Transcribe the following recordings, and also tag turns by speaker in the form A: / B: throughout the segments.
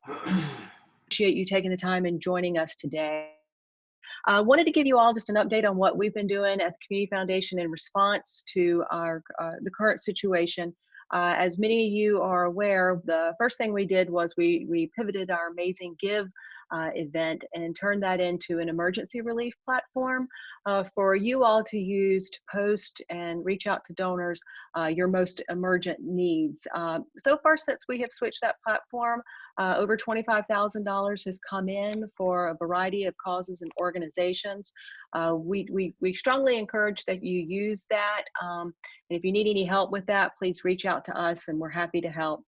A: Appreciate you taking the time and joining us today. I wanted to give you all just an update on what we've been doing at the Community Foundation in response to the current situation. As many of you are aware, the first thing we did was we pivoted our Amazing Give event and turned that into an emergency relief platform for you all to use to post and reach out to donors your most emergent needs. So far, since we have switched that platform, over $25,000 has come in for a variety of causes and organizations. We strongly encourage that you use that. And if you need any help with that, please reach out to us and we're happy to help.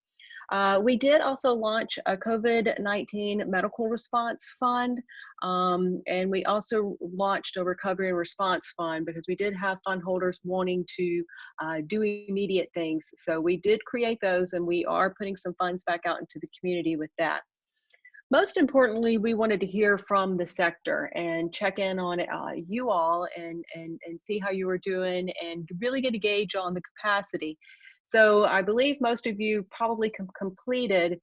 A: We did also launch a COVID-19 medical response fund, and we also launched a recovery and response fund because we did have fund holders wanting to do immediate things. So we did create those, and we are putting some funds back out into the community with that. Most importantly, we wanted to hear from the sector and check in on you all and see how you were doing and really get a gauge on the capacity. So I believe most of you probably completed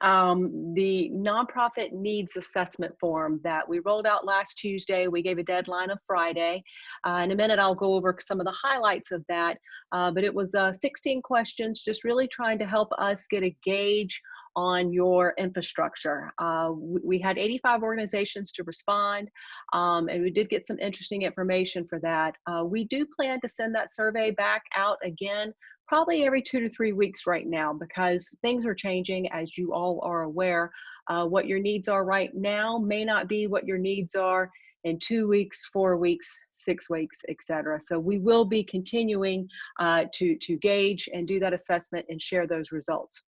A: the nonprofit needs assessment form that we rolled out last Tuesday. We gave a deadline of Friday. In a minute, I'll go over some of the highlights of that. But it was 16 questions, just really trying to help us get a gauge on your infrastructure. We had 85 organizations to respond, and we did get some interesting information for that. We do plan to send that survey back out again probably every 2 to 3 weeks right now, because things are changing, as you all are aware. What your needs are right now may not be what your needs are in 2 weeks, 4 weeks, 6 weeks, etc. So we will be continuing to gauge and do that assessment and share those results.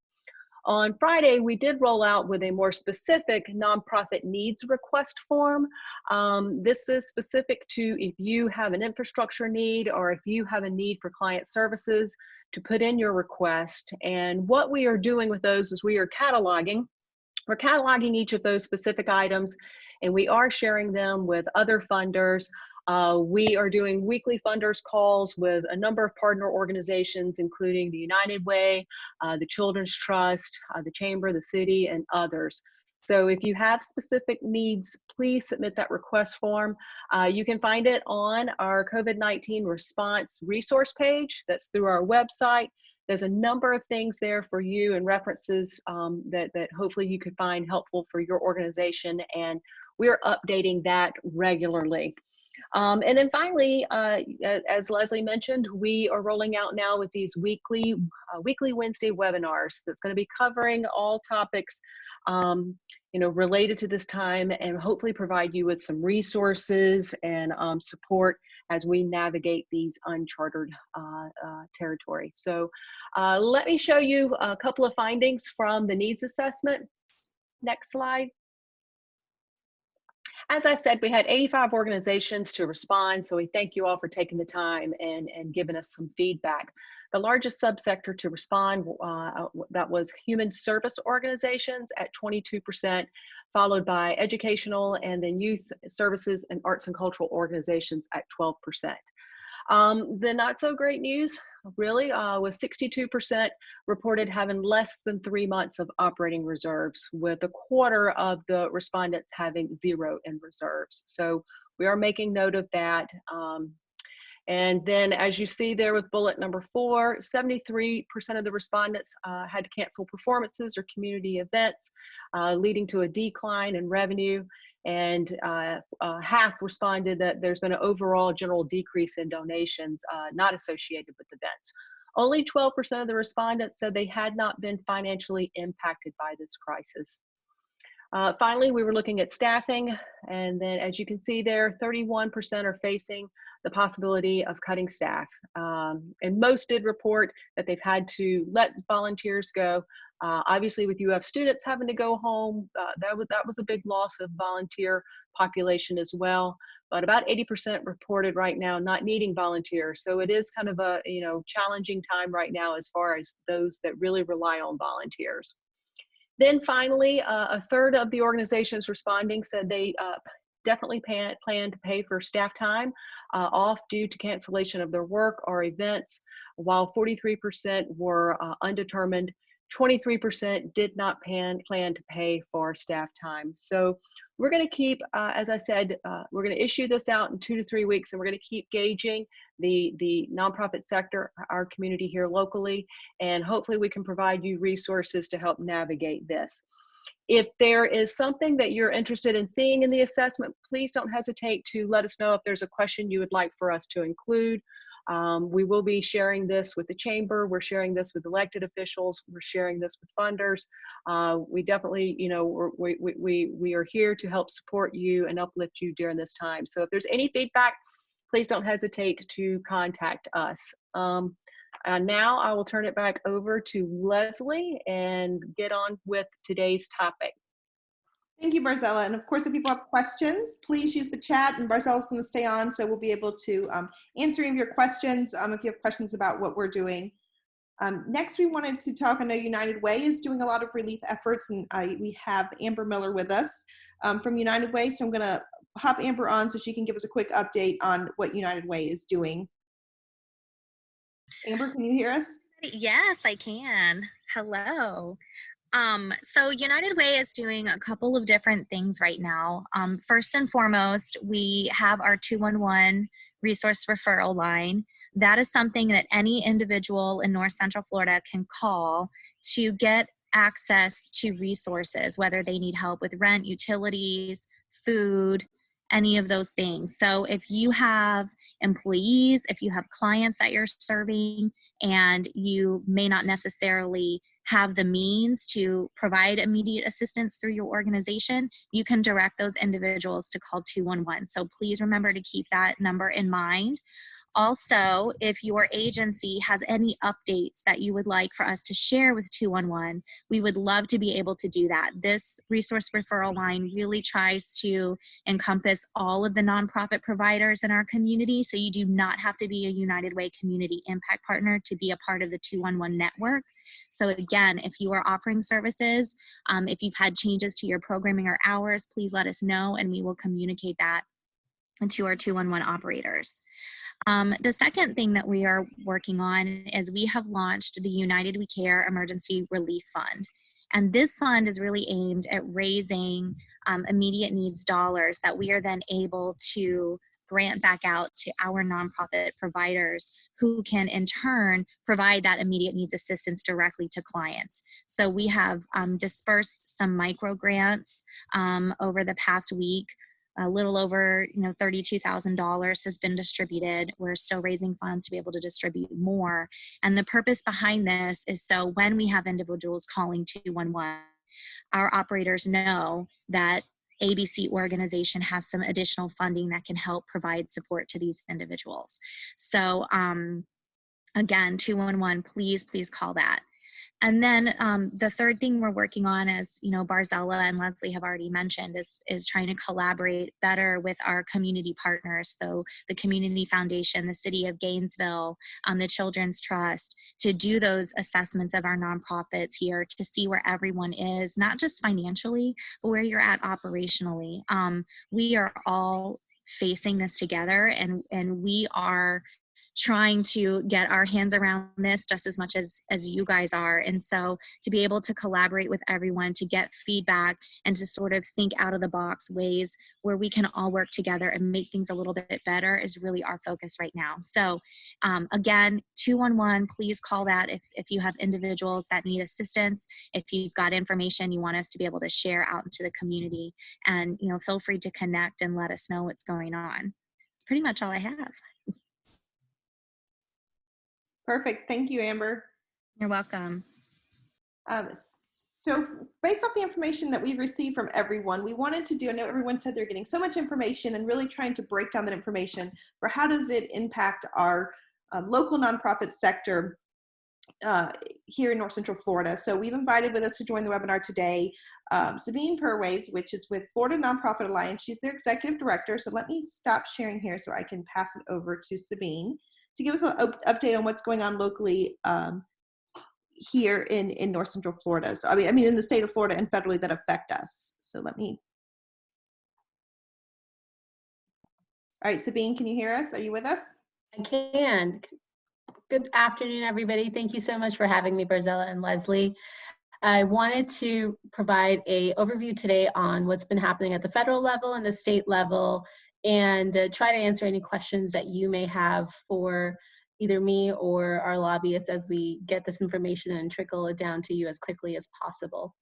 A: On Friday, we did roll out with a more specific nonprofit needs request form. This is specific to if you have an infrastructure need or if you have a need for client services to put in your request. And what we are doing with those is we are cataloging. We're cataloging each of those specific items, and we are sharing them with other funders. We are doing weekly funders calls with a number of partner organizations, including the United Way, the Children's Trust, the Chamber, the city, and others. So if you have specific needs, please submit that request form. You can find it on our COVID-19 response resource page. That's through our website. There's a number of things there for you and references that hopefully you could find helpful for your organization, and we're updating that regularly. And then finally, as Leslie mentioned, we are rolling out now with these weekly Wednesday webinars that's going to be covering all topics related to this time, and hopefully provide you with some resources and support as we navigate these uncharted territory. So let me show you a couple of findings from the needs assessment. Next slide. As I said, we had 85 organizations to respond, so we thank you all for taking the time and giving us some feedback. The largest subsector to respond, that was human service organizations at 22%, followed by educational and then youth services and arts and cultural organizations at 12%. The not so great news really was 62% reported having less than 3 months of operating reserves, with a quarter of the respondents having 0 in reserves. So we are making note of that. And then as you see there with bullet number 4, 73% of the respondents had to cancel performances or community events, leading to a decline in revenue. And half responded that there's been an overall general decrease in donations not associated with events. Only 12% of the respondents said they had not been financially impacted by this crisis. Finally, we were looking at staffing, and then as you can see there, 31% are facing the possibility of cutting staff. And most did report that they've had to let volunteers go. Obviously, with UF students having to go home, that was a big loss of volunteer population as well. But about 80% reported right now not needing volunteers. So it is kind of a challenging time right now as far as those that really rely on volunteers. Then finally, a third of the organizations responding said they definitely plan to pay for staff time off due to cancellation of their work or events, while 43% were undetermined 23% did not plan to pay for staff time. So we're going to keep, as I said, we're going to issue this out in 2 to 3 weeks, and we're going to keep gauging the nonprofit sector, our community here locally, and hopefully we can provide you resources to help navigate this. If there is something that you're interested in seeing in the assessment, please don't hesitate to let us know if there's a question you would like for us to include. We will be sharing this with the chamber. We're sharing this with elected officials. We're sharing this with funders. We definitely, you know, we are here to help support you and uplift you during this time. So if there's any feedback, please don't hesitate to contact us. Now I will turn it back over to Leslie and get on with today's topic.
B: Thank you, Barzella. And of course, if people have questions, please use the chat, and Barzella's going to stay on, so we'll be able to answer any of your questions if you have questions about what we're doing. Next, we wanted to talk, I know United Way is doing a lot of relief efforts, and we have Amber Miller with us from United Way, so I'm going to hop Amber on so she can give us a quick update on what United Way is doing. Amber, can you hear us?
C: Yes, I can. Hello. So United Way is doing a couple of different things right now. First and foremost, we have our 211 resource referral line. That is something that any individual in North Central Florida can call to get access to resources, whether they need help with rent, utilities, food, any of those things. So if you have employees, if you have clients that you're serving, and you may not necessarily have the means to provide immediate assistance through your organization, you can direct those individuals to call 211. So please remember to keep that number in mind. Also, if your agency has any updates that you would like for us to share with 211, we would love to be able to do that. This resource referral line really tries to encompass all of the nonprofit providers in our community, so you do not have to be a United Way Community Impact Partner to be a part of the 211 network. So again, if you are offering services, if you've had changes to your programming or hours, please let us know, and we will communicate that to our 211 operators. The second thing that we are working on is we have launched the United We Care Emergency Relief Fund. And this fund is really aimed at raising immediate needs dollars that we are then able to grant back out to our nonprofit providers, who can in turn provide that immediate needs assistance directly to clients. So we have dispersed some micro grants over the past week. A little over, $32,000 has been distributed. We're still raising funds to be able to distribute more. And the purpose behind this is so when we have individuals calling 211, our operators know that ABC organization has some additional funding that can help provide support to these individuals. So again, 211, please call that. And then the third thing we're working on, as Barzella and Leslie have already mentioned, is trying to collaborate better with our community partners. So the Community Foundation, the City of Gainesville, the Children's Trust, to do those assessments of our nonprofits here to see where everyone is, not just financially, but where you're at operationally. We are all facing this together, and we are trying to get our hands around this just as much as you guys are. And so to be able to collaborate with everyone, to get feedback, and to sort of think out of the box ways where we can all work together and make things a little bit better is really our focus right now. So again, 211, please call that if you have individuals that need assistance, if you've got information you want us to be able to share out into the community, and feel free to connect and let us know what's going on. It's pretty much all I have.
B: Perfect. Thank you, Amber.
C: You're welcome.
B: So based off the information that we've received from everyone, we wanted to do, I know everyone said they're getting so much information, and really trying to break down that information for how does it impact our local nonprofit sector here in North Central Florida. So we've invited with us to join the webinar today, Sabeen Perwaiz, which is with Florida Nonprofit Alliance. She's their executive director. So let me stop sharing here so I can pass it over to Sabeen to give us an update on what's going on locally here in North Central Florida. So I mean in the state of Florida and federally that affect us. So let me. All right, Sabeen, can you hear us? Are you with us?
D: I can. Good afternoon, everybody. Thank you so much for having me, Barzella and Leslie. I wanted to provide an overview today on what's been happening at the federal level and the state level, and try to answer any questions that you may have for either me or our lobbyists as we get this information and trickle it down to you as quickly as possible.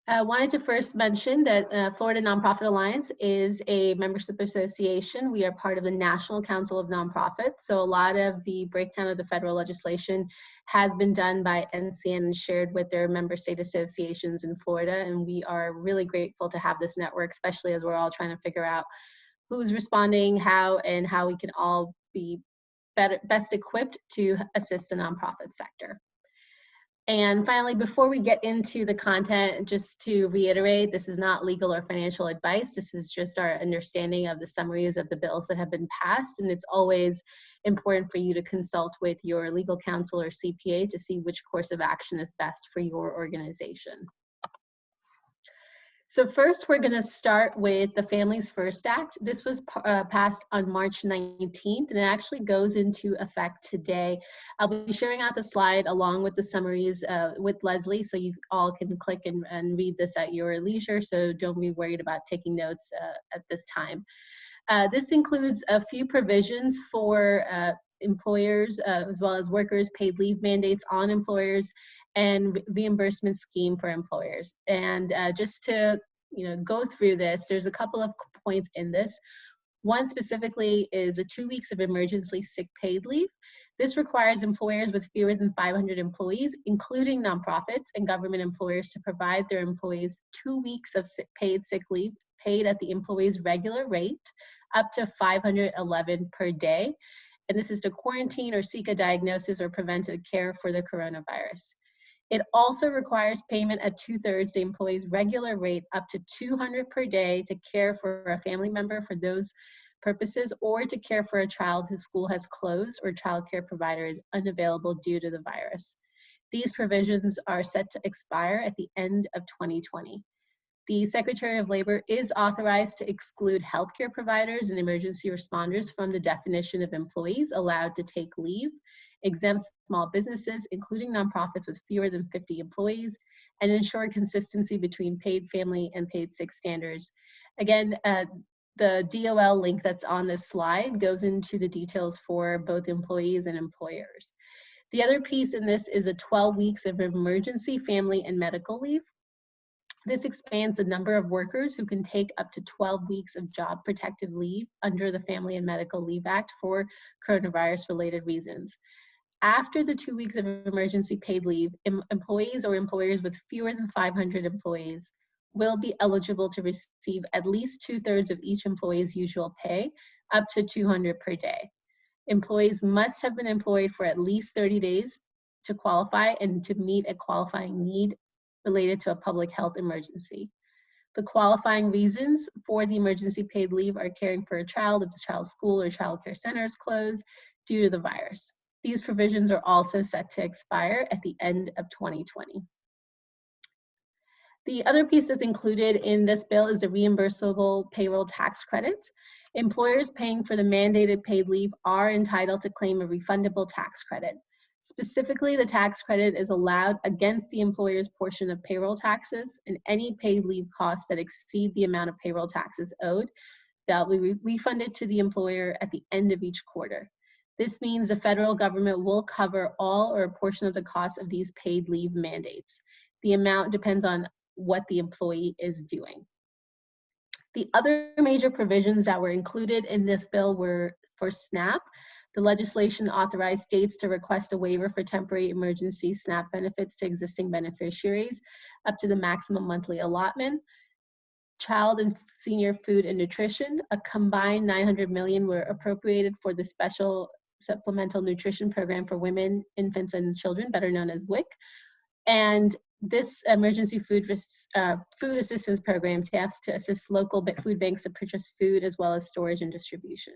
D: I wanted to first mention that Florida Nonprofit Alliance is a membership association. We are part of the National Council of Nonprofits. So a lot of the breakdown of the federal legislation has been done by NCN and shared with their member state associations in Florida. And we are really grateful to have this network, especially as we're all trying to figure out who's responding, how, and how we can all be best equipped to assist the nonprofit sector. And finally, before we get into the content, just to reiterate, this is not legal or financial advice. This is just our understanding of the summaries of the bills that have been passed. And it's always important for you to consult with your legal counsel or CPA to see which course of action is best for your organization. So first, we're going to start with the Families First Act. This was passed on March 19th, and it actually goes into effect today. I'll be sharing out the slide along with the summaries with Leslie, so you all can click and read this at your leisure, so don't be worried about taking notes at this time. This includes a few provisions for employers as well as workers, paid leave mandates on employers, and reimbursement scheme for employers. And just to go through this, there's a couple of points in this. One specifically is 2 weeks of emergency sick paid leave. This requires employers with fewer than 500 employees, including nonprofits and government employers, to provide their employees 2 weeks of paid sick leave paid at the employee's regular rate, up to $511 per day. And this is to quarantine or seek a diagnosis or preventive care for the coronavirus. It also requires payment at 2/3 the employee's regular rate, up to $200 per day, to care for a family member for those purposes, or to care for a child whose school has closed or child care provider is unavailable due to the virus. These provisions are set to expire at the end of 2020. The Secretary of Labor is authorized to exclude healthcare providers and emergency responders from the definition of employees allowed to take leave, exempt small businesses, including nonprofits with fewer than 50 employees, and ensure consistency between paid family and paid sick standards. Again, the DOL link that's on this slide goes into the details for both employees and employers. The other piece in this is 12 weeks of emergency family and medical leave. This expands the number of workers who can take up to 12 weeks of job protective leave under the Family and Medical Leave Act for coronavirus-related reasons. After the 2 weeks of emergency paid leave, employees or employers with fewer than 500 employees will be eligible to receive at least 2/3 of each employee's usual pay, up to $200 per day. Employees must have been employed for at least 30 days to qualify and to meet a qualifying need related to a public health emergency. The qualifying reasons for the emergency paid leave are caring for a child if the child's school or child care center is closed due to the virus. These provisions are also set to expire at the end of 2020. The other piece that's included in this bill is the reimbursable payroll tax credits. Employers paying for the mandated paid leave are entitled to claim a refundable tax credit. Specifically, the tax credit is allowed against the employer's portion of payroll taxes, and any paid leave costs that exceed the amount of payroll taxes owed, that will be refunded to the employer at the end of each quarter. This means the federal government will cover all or a portion of the cost of these paid leave mandates. The amount depends on what the employee is doing. The other major provisions that were included in this bill were for SNAP. The legislation authorized states to request a waiver for temporary emergency SNAP benefits to existing beneficiaries up to the maximum monthly allotment. Child and senior food and nutrition, a combined $900 million were appropriated for the Special Supplemental Nutrition Program for Women, Infants, and Children, better known as WIC. And this emergency food assistance program, TAF, to assist local food banks to purchase food as well as storage and distribution.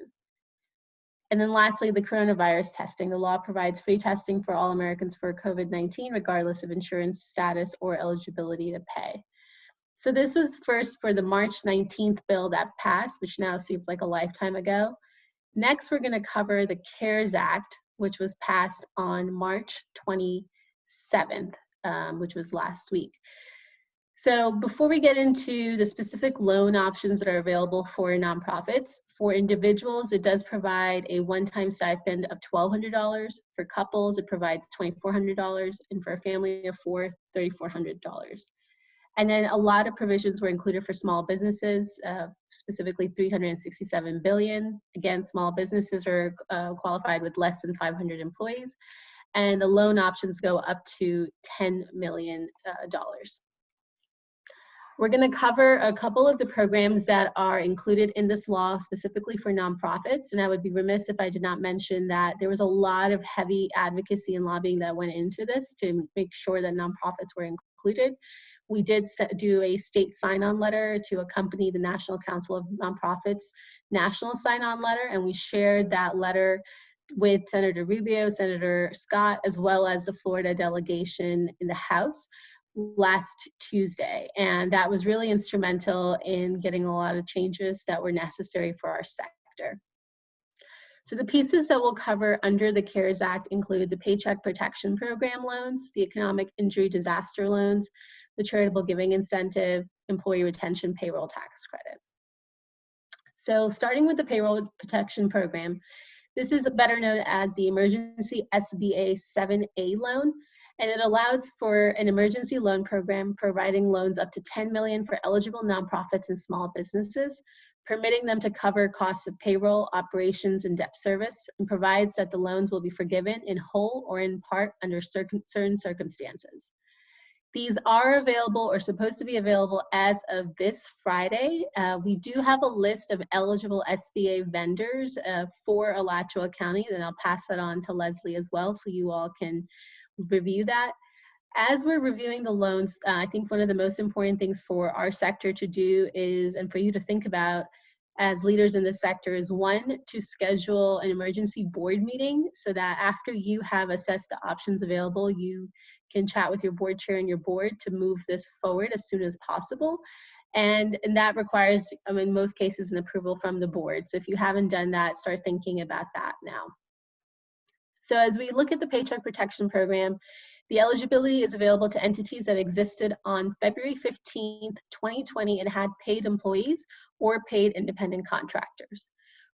D: And then lastly, the coronavirus testing. The law provides free testing for all Americans for COVID-19, regardless of insurance status or eligibility to pay. So this was first for the March 19th bill that passed, which now seems like a lifetime ago. Next, we're going to cover the CARES Act, which was passed on March 27th, which was last week. So before we get into the specific loan options that are available for nonprofits, for individuals, it does provide a one-time stipend of $1,200. For couples, it provides $2,400, and for a family of four, $3,400. And then a lot of provisions were included for small businesses, specifically $367 billion. Again, small businesses are qualified with less than 500 employees, and the loan options go up to $10 million. We're going to cover a couple of the programs that are included in this law specifically for nonprofits, and I would be remiss if I did not mention that there was a lot of heavy advocacy and lobbying that went into this to make sure that nonprofits were included. We did do a state sign-on letter to accompany the National Council of Nonprofits national sign-on letter, and we shared that letter with Senator Rubio, Senator Scott, as well as the Florida delegation in the House last Tuesday. And that was really instrumental in getting a lot of changes that were necessary for our sector. So the pieces that we'll cover under the CARES Act include the Paycheck Protection Program loans, the Economic Injury Disaster loans, the Charitable Giving Incentive, Employee Retention Payroll Tax Credit. So starting with the Payroll Protection Program, this is better known as the Emergency SBA 7A loan, and it allows for an emergency loan program providing loans up to $10 million for eligible nonprofits and small businesses, permitting them to cover costs of payroll, operations, and debt service, and provides that the loans will be forgiven in whole or in part under certain circumstances. These are available or supposed to be available as of this Friday. We do have a list of eligible SBA vendors for Alachua County, and I'll pass that on to Leslie as well so you all can review that. As we're reviewing the loans, I think one of the most important things for our sector to do is, and for you to think about as leaders in this sector, is one, to schedule an emergency board meeting so that after you have assessed the options available, you can chat with your board chair and your board to move this forward as soon as possible. And that requires, in most cases, an approval from the board. So if you haven't done that, start thinking about that now. So as we look at the Paycheck Protection Program, the eligibility is available to entities that existed on February 15th, 2020 and had paid employees or paid independent contractors.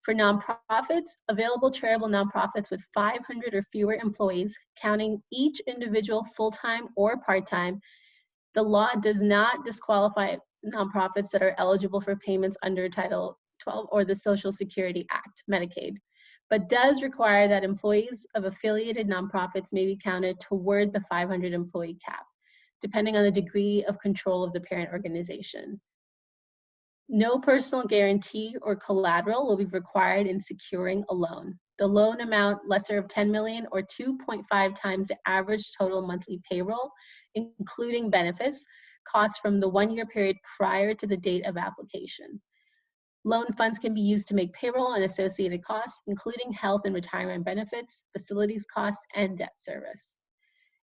D: For nonprofits, available charitable nonprofits with 500 or fewer employees, counting each individual full-time or part-time, the law does not disqualify nonprofits that are eligible for payments under Title 12 or the Social Security Act, Medicaid, but does require that employees of affiliated nonprofits may be counted toward the 500 employee cap, depending on the degree of control of the parent organization. No personal guarantee or collateral will be required in securing a loan. The loan amount lesser of $10 million or 2.5 times the average total monthly payroll, including benefits, costs from the 1-year period prior to the date of application. Loan funds can be used to make payroll and associated costs, including health and retirement benefits, facilities costs, and debt service.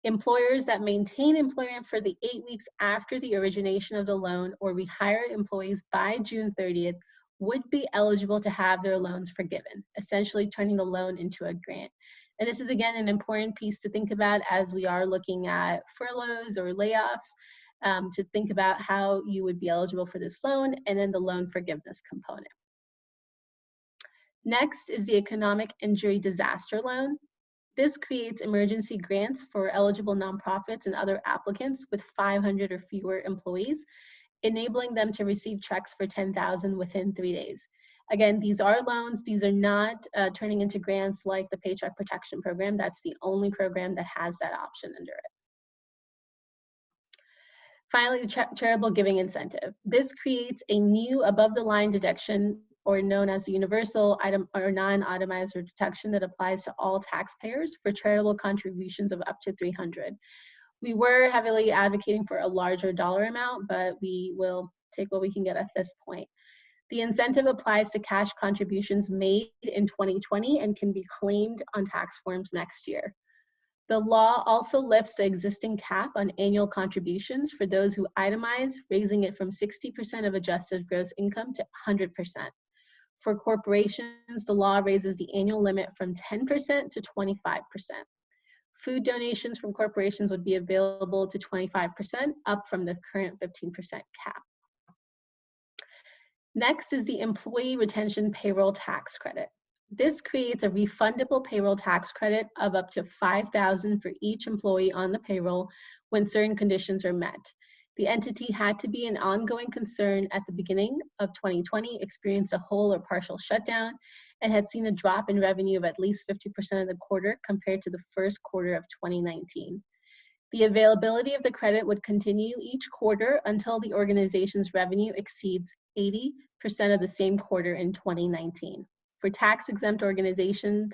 D: Employers that maintain employment for the 8 weeks after the origination of the loan or rehire employees by June 30th would be eligible to have their loans forgiven, essentially turning the loan into a grant. And this is, again, an important piece to think about as we are looking at furloughs or layoffs, to think about how you would be eligible for this loan and then the loan forgiveness component. Next is the Economic Injury Disaster Loan. This creates emergency grants for eligible nonprofits and other applicants with 500 or fewer employees, enabling them to receive checks for $10,000 within 3 days. Again, these are loans. These are not turning into grants like the Paycheck Protection Program. That's the only program that has that option under it. Finally, the Charitable Giving Incentive. This creates a new above-the-line deduction, or known as the universal item or non-itemized deduction, that applies to all taxpayers for charitable contributions of up to $300. We were heavily advocating for a larger dollar amount, but we will take what we can get at this point. The incentive applies to cash contributions made in 2020 and can be claimed on tax forms next year. The law also lifts the existing cap on annual contributions for those who itemize, raising it from 60% of adjusted gross income to 100%. For corporations, the law raises the annual limit from 10% to 25%. Food donations from corporations would be available to 25%, up from the current 15% cap. Next is the Employee Retention Payroll Tax Credit. This creates a refundable payroll tax credit of up to $5,000 for each employee on the payroll when certain conditions are met. The entity had to be an ongoing concern at the beginning of 2020, experienced a whole or partial shutdown, and had seen a drop in revenue of at least 50% of the quarter compared to the first quarter of 2019. The availability of the credit would continue each quarter until the organization's revenue exceeds 80% of the same quarter in 2019. For tax-exempt organizations,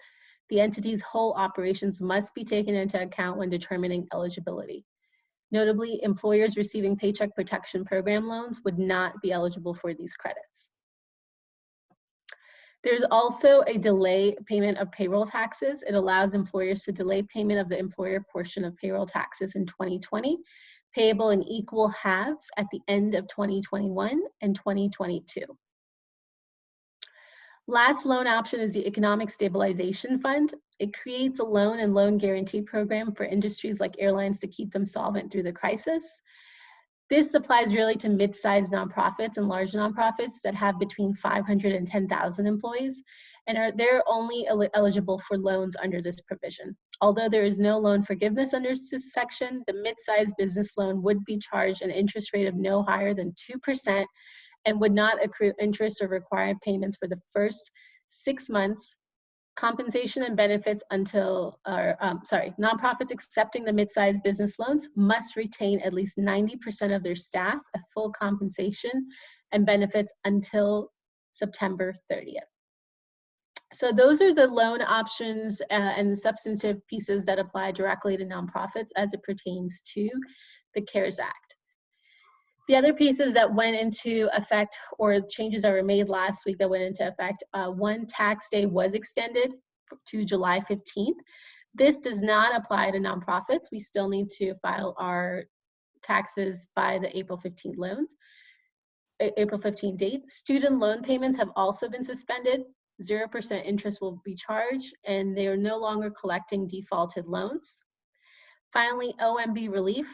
D: the entity's whole operations must be taken into account when determining eligibility. Notably, employers receiving Paycheck Protection Program loans would not be eligible for these credits. There's also a delay payment of payroll taxes. It allows employers to delay payment of the employer portion of payroll taxes in 2020, payable in equal halves at the end of 2021 and 2022. Last loan option is the Economic Stabilization Fund. It creates a loan and loan guarantee program for industries like airlines to keep them solvent through the crisis. This applies really to mid-sized nonprofits and large nonprofits that have between 500 and 10,000 employees, and they're only eligible for loans under this provision. Although there is no loan forgiveness under this section, the mid-sized business loan would be charged an interest rate of no higher than 2% and would not accrue interest or required payments for the first 6 months. Compensation and benefits nonprofits accepting the mid-sized business loans must retain at least 90% of their staff at full compensation and benefits until September 30th. So those are the loan options and substantive pieces that apply directly to nonprofits as it pertains to the CARES Act. The other pieces that went into effect, or changes that were made last week that went into effect, one tax day was extended to July 15th. This does not apply to nonprofits. We still need to file our taxes by the April 15th date. Student loan payments have also been suspended. 0% interest will be charged, and they are no longer collecting defaulted loans. Finally, OMB relief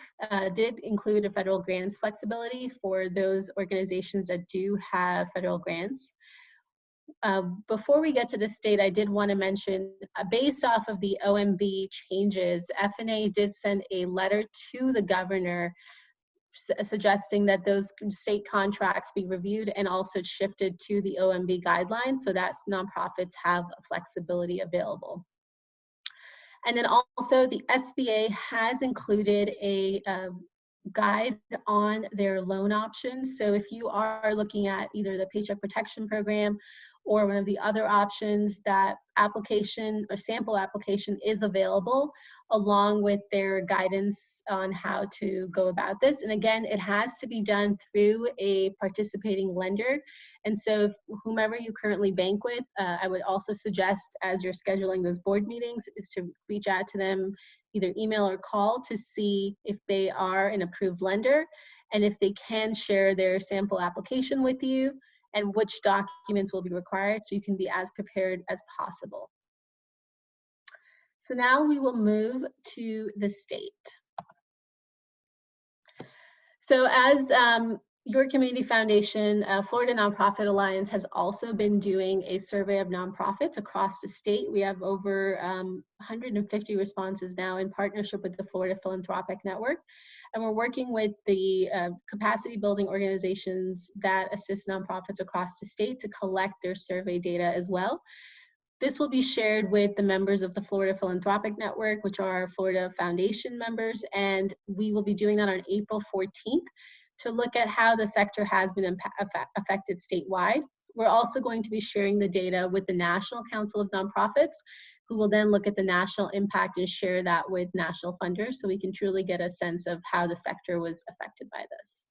D: did include a federal grants flexibility for those organizations that do have federal grants. Before we get to the state, I did want to mention, based off of the OMB changes, FNA did send a letter to the governor suggesting that those state contracts be reviewed and also shifted to the OMB guidelines so that nonprofits have flexibility available. And then also the SBA has included a guide on their loan options. So if you are looking at either the Paycheck Protection Program or one of the other options, that application or sample application is available along with their guidance on how to go about this. And again, it has to be done through a participating lender. And so if whomever you currently bank with, I would also suggest, as you're scheduling those board meetings, is to reach out to them, either email or call, to see if they are an approved lender and if they can share their sample application with you and which documents will be required so you can be as prepared as possible. So now we will move to the state. So as your community foundation, Florida Nonprofit Alliance has also been doing a survey of nonprofits across the state. We have over 150 responses now in partnership with the Florida Philanthropic Network. And we're working with the capacity building organizations that assist nonprofits across the state to collect their survey data as well. This will be shared with the members of the Florida Philanthropic Network, which are Florida Foundation members, and we will be doing that on April 14th to look at how the sector has been affected statewide. We're also going to be sharing the data with the National Council of Nonprofits, who will then look at the national impact and share that with national funders so we can truly get a sense of how the sector was affected by this.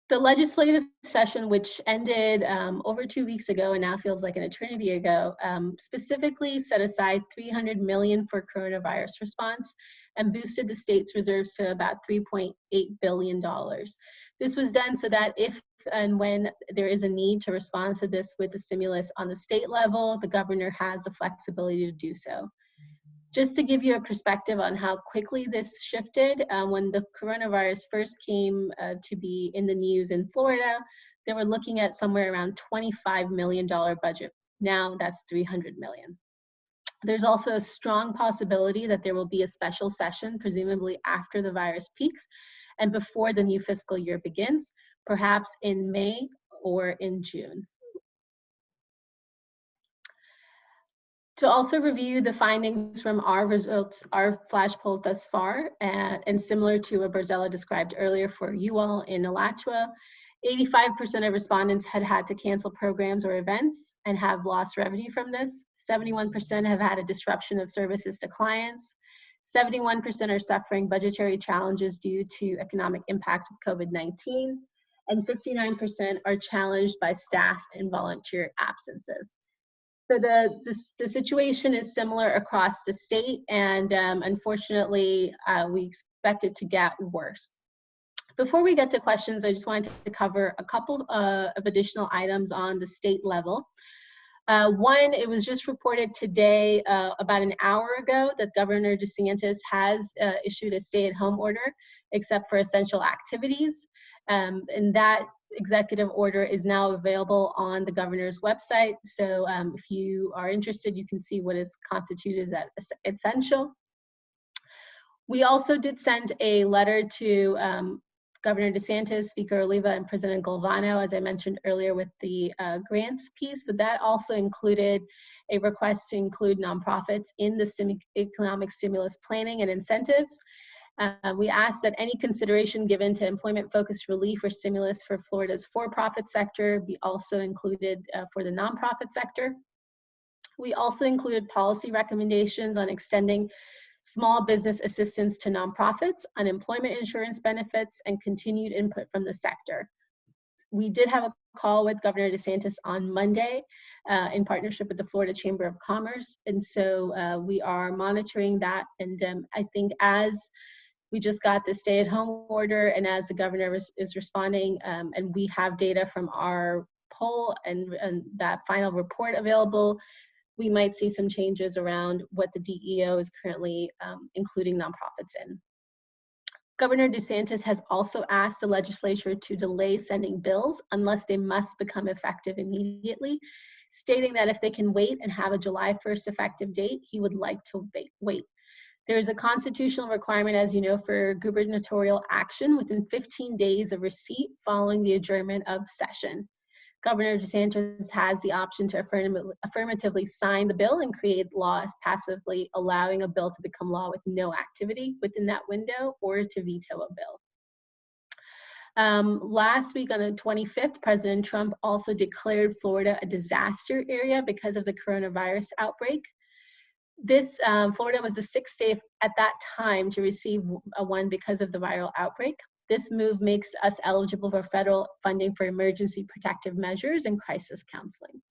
D: The legislative session, which ended over 2 weeks ago and now feels like an eternity ago, specifically set aside $300 million for coronavirus response and boosted the state's reserves to about $3.8 billion. This was done so that if and when there is a need to respond to this with the stimulus on the state level, the governor has the flexibility to do so. Just to give you a perspective on how quickly this shifted, when the coronavirus first came to be in the news in Florida, they were looking at somewhere around $25 million budget. Now that's $300 million. There's also a strong possibility that there will be a special session, presumably after the virus peaks and before the new fiscal year begins, perhaps in May or in June. To also review the findings from our results, our flash polls thus far, and similar to what Berzella described earlier for you all in Alachua, 85% of respondents had to cancel programs or events and have lost revenue from this. 71% have had a disruption of services to clients. 71% are suffering budgetary challenges due to economic impact of COVID-19. And 59% are challenged by staff and volunteer absences. So the situation is similar across the state, and unfortunately, we expect it to get worse. Before we get to questions, I just wanted to cover a couple of additional items on the state level. One, it was just reported today, about an hour ago, that Governor DeSantis has issued a stay-at-home order, except for essential activities. And that executive order is now available on the governor's website. So if you are interested, you can see what is constituted as essential. We also did send a letter to Governor DeSantis, Speaker Oliva, and President Galvano, as I mentioned earlier, with the grants piece, but that also included a request to include nonprofits in the economic stimulus planning and incentives. We asked that any consideration given to employment-focused relief or stimulus for Florida's for-profit sector be also included for the nonprofit sector. We also included policy recommendations on extending small business assistance to nonprofits, unemployment insurance benefits, and continued input from the sector. We did have a call with Governor DeSantis on Monday in partnership with the Florida Chamber of Commerce, and so we are monitoring that. And I think as we just got the stay-at-home order, and as the governor is responding, and we have data from our poll and that final report available, we might see some changes around what the DEO is currently including nonprofits in. Governor DeSantis has also asked the legislature to delay sending bills unless they must become effective immediately, stating that if they can wait and have a July 1st effective date, he would like to wait. There is a constitutional requirement, as you know, for gubernatorial action within 15 days of receipt following the adjournment of session. Governor DeSantis has the option to affirmatively sign the bill and create laws passively allowing a bill to become law with no activity within that window, or to veto a bill. Last week on the 25th, President Trump also declared Florida a disaster area because of the coronavirus outbreak. This, Florida was the 6th state at that time to receive one because of the viral outbreak. This move makes us eligible for federal funding for emergency protective measures and crisis counseling.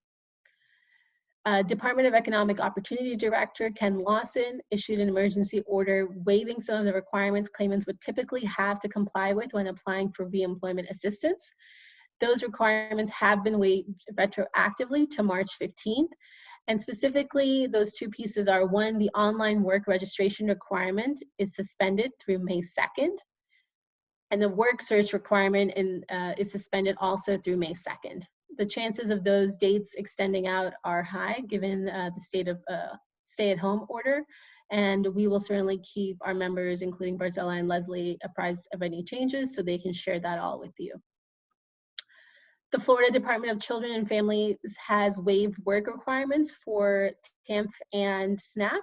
D: Department of Economic Opportunity Director Ken Lawson issued an emergency order waiving some of the requirements claimants would typically have to comply with when applying for reemployment assistance. Those requirements have been waived retroactively to March 15th. And specifically, those two pieces are: one, the online work registration requirement is suspended through May 2nd. And the work search requirement is suspended also through May 2nd. The chances of those dates extending out are high given the state of stay-at-home order, and we will certainly keep our members, including Berzella and Leslie, apprised of any changes so they can share that all with you. The Florida Department of Children and Families has waived work requirements for TANF and SNAP,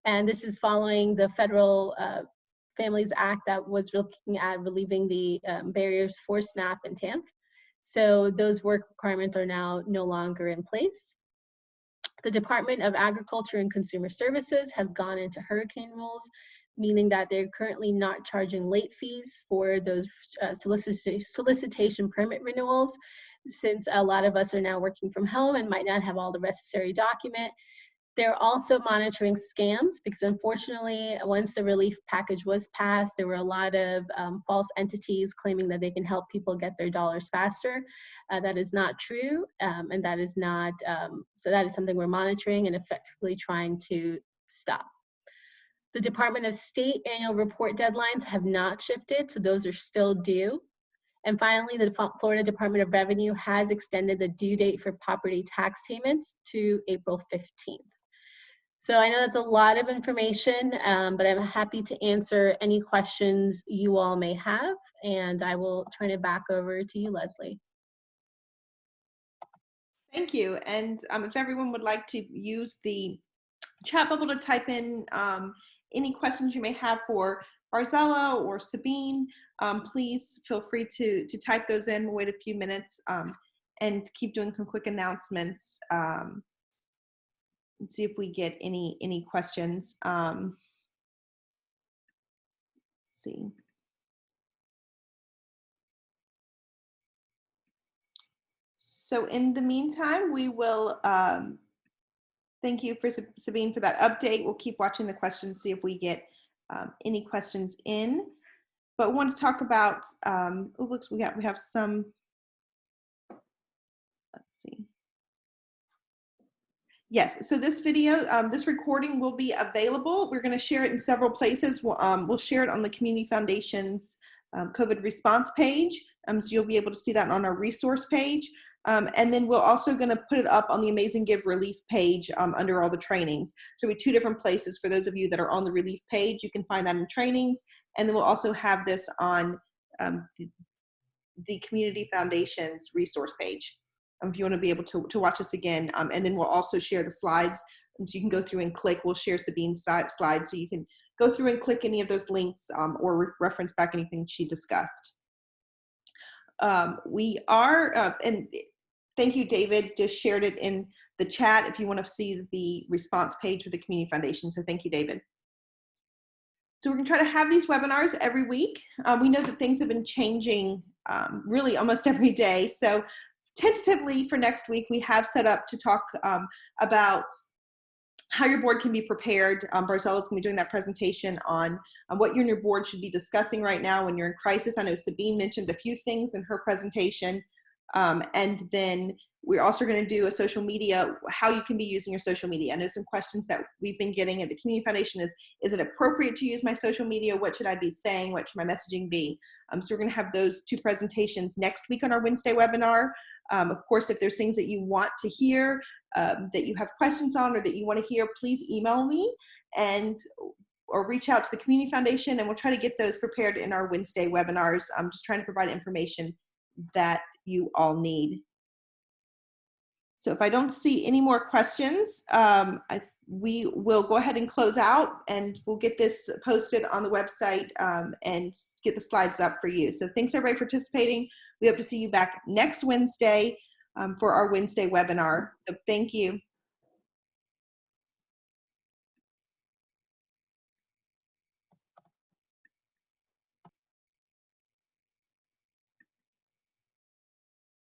D: and this is following the Federal Families Act that was looking at relieving the barriers for SNAP and TANF. So those work requirements are now no longer in place. The Department of Agriculture and Consumer Services has gone into hurricane rules, meaning that they're currently not charging late fees for those solicitation permit renewals, since a lot of us are now working from home and might not have all the necessary document. They're also monitoring scams because unfortunately, once the relief package was passed, there were a lot of false entities claiming that they can help people get their dollars faster. That is not true, and that is not, so that is something we're monitoring and effectively trying to stop. The Department of State annual report deadlines have not shifted, so those are still due. And finally, the Florida Department of Revenue has extended the due date for property tax payments to April 15th. So I know that's a lot of information, but I'm happy to answer any questions you all may have, and I will turn it back over to you, Leslie.
B: Thank you. And if everyone would like to use the chat bubble to type in any questions you may have for Barzella or Sabeen, please feel free to type those in. We'll wait a few minutes and keep doing some quick announcements and see if we get any questions. Let's see. So in the meantime, we will thank you for Sabeen for that update. We'll keep watching the questions, see if we get any questions in. But we want to talk about, looks we have some, let's see. Yes, so this video, this recording will be available. We're going to share it in several places. We'll share it on the Community Foundation's COVID response page. So you'll be able to see that on our resource page. And then we're also going to put it up on the Amazing Give Relief page under all the trainings. So we have two different places for those of you that are on the relief page. You can find that in trainings. And then we'll also have this on the Community Foundation's resource page. If you want to be able to watch this again. And then we'll also share the slides. So you can go through and click. We'll share Sabeen's slides so you can go through and click any of those links or reference back anything she discussed. We are, and thank you, David, just shared it in the chat if you want to see the response page for the Community Foundation. So thank you, David. So we're going to try to have these webinars every week. We know that things have been changing really almost every day. So tentatively for next week, we have set up to talk about how your board can be prepared. Barzella is going to be doing that presentation on what you and your board should be discussing right now when you're in crisis. I know Sabeen mentioned a few things in her presentation. And then we're also going to do a social media, how you can be using your social media. I know some questions that we've been getting at the Community Foundation is it appropriate to use my social media? What should I be saying? What should my messaging be? So we're going to have those two presentations next week on our Wednesday webinar. Of course, if there's things that you want to hear, that you have questions on or that you want to hear, please email me or reach out to the Community Foundation, and we'll try to get those prepared in our Wednesday webinars. I'm just trying to provide information that you all need. So if I don't see any more questions, we will go ahead and close out, and we'll get this posted on the website and get the slides up for you. So thanks everybody for participating. We hope to see you back next Wednesday for our Wednesday webinar. So thank you.